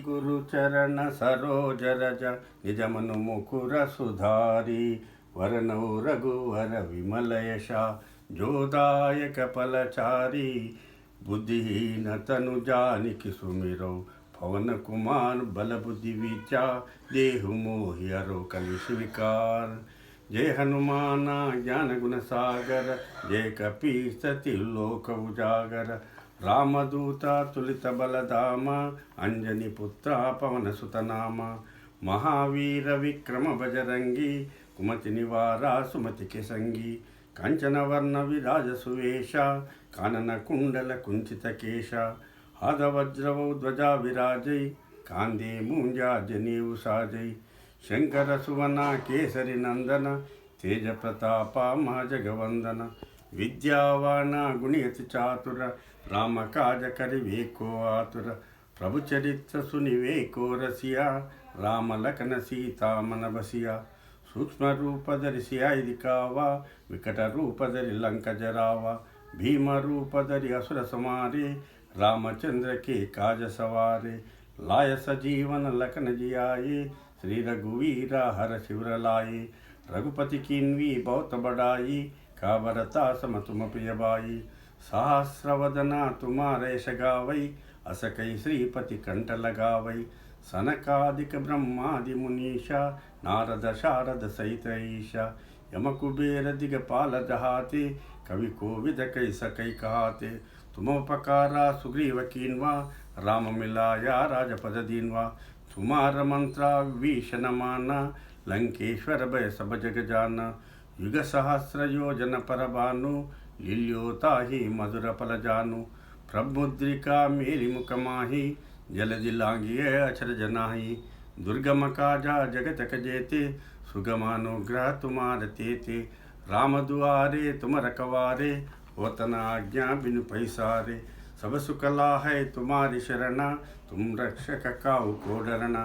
గురు చరణ సరోజ రజ నిజమను ముకుర సుధారి వరనౌ రఘువర విమల యశ జోదాయక ఫలచారి బుద్ధిహీనతను జానికి సుమిరౌ పవన కుమార్ బల బుద్ధి విద్యా देहु मोहि हरो कलि विकार। जय हनुमान ज्ञान गुण सागर जय कपीस लोक उजागर। रामदूता तुलित बलधामा अंजनी पुत्र पवन सुत नामा। महावीर विक्रम बजरंगी कुमति निवारा सुमति के संगी। कंचन वर्ण विराज सुवेशा कानन कुंडल कुंचित केशा। हाथ वज्रवौ ध्वजा विराजै कांदे मूंजा जनेऊ साजै। शंकर सुवन केसरी नंदन तेज प्रताप महाजगवंदन। विद्यावान गुणियति चातुर राम काज करिवे को आतुर। प्रभु चरित्र सुनिवे को रसिया राम लखन सीता मन बसिया। सूक्ष्म रूप धरि सियाई दिखावा विकट रूप धरि लंक जरावा। भीम रूप धरि असुर समारे रामचंद्र के काज सवारे। लाय सजीवन लखन जियाए श्री रघुवीरा हर शिवर लाए। रघुपति कीन्वी बहुत बड़ाई काबरता सम तुम प्रिय बाई। सहस्रवदना तुम्हारे यश गावै अस कई श्रीपति कंठ लगावै। सनकादिक ब्रह्मादि मुनीषा नारद शारद सहित ईशा। यम कुबेर दिगपाल जहाते कवि कोविद कई सकै कहाते। तुम उपकारा सुग्रीव कीन्वा राम मिलाया राजपद दीन्वा। तुम्हार मंत्रा विभीषण माना लंकेश्वर भय सब जग जाना। युग सहस्र योजन पर भानु लील्योता ही मधुर फल जानु। प्रमुद्रिका मेरी मुख माही जल दिलांगी अक्षर जनाही। दुर्गम काजा जगत कजेते सुगमानुग्रह तुम्हार तेते। राम दुआरे तुम रखवारे होतना आज्ञा बिनु पैसारे। सब सुकला है तुम्हारी शरणा तुम रक्षक काहू को डरना।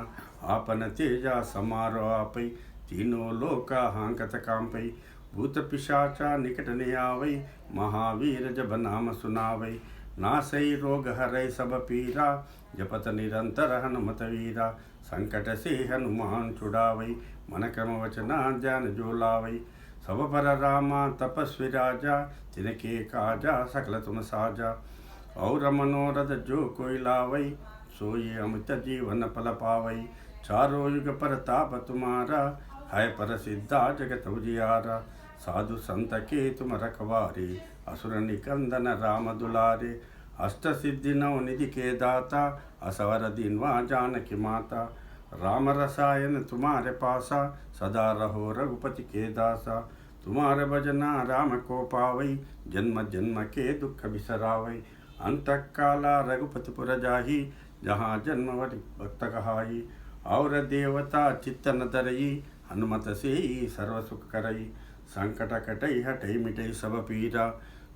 आपन तेजा समारो आपै तीनों लोका हांकत कांपै। भूत पिशाचा निकट नहीं आवै महावीर जब नाम सुनावै। नासै रोग हरै सब पीरा जपत निरंतर हनुमत वीरा। संकट से हनुमान छुड़ावै मन क्रम वचना ध्यान जो लावै। सब पर रामा तपस्वी राजा तिनके काजा सकल तुम साजा। और मनोरथ जो कोई लावै सोई अमित जीवन फल पावै। चारों युग पर ताप तुम्हारा है प्रसिद्धा जगत उजियारा। साधु संत के तुम रखवारे असुर निकंदन राम दुलारे। अष्ट सिद्धि नव निधि के दाता असवर दीनवा जानकी माता। राम रसायन तुम्हारे पासा सदा रहो रघुपति के दासा। तुम्हारे भजना राम को पावै जन्म जन्म के दुख बिसरावै। अंत काला रघुपति पुर जाही जहाँ जन्म भक्त कहाई। और देवता चित्तन धरई हनुमत से सर्व सुख करई। संकट कटई हटई मिटई सब पीरा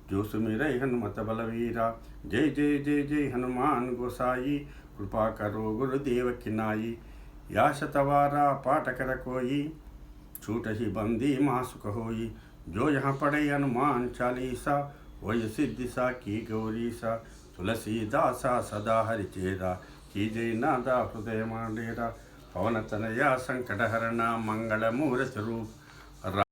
जो सुमिरै हनुमत बलवीरा। जय जय जय जय हनुमान गोसाई कृपा करो गुरुदेव किनाई। या शतवारा पाठ कर कोई छूट ही बंदी महासुख होई। जो यहाँ पढ़े हनुमान चालीसा वही सिद्धि सा की गौरीसा। तुलसीदासा सदा हरिचेरा की जय नादा हृदय मांडेरा। पवन तनया संकट हरना मंगल मूर्ति रूप।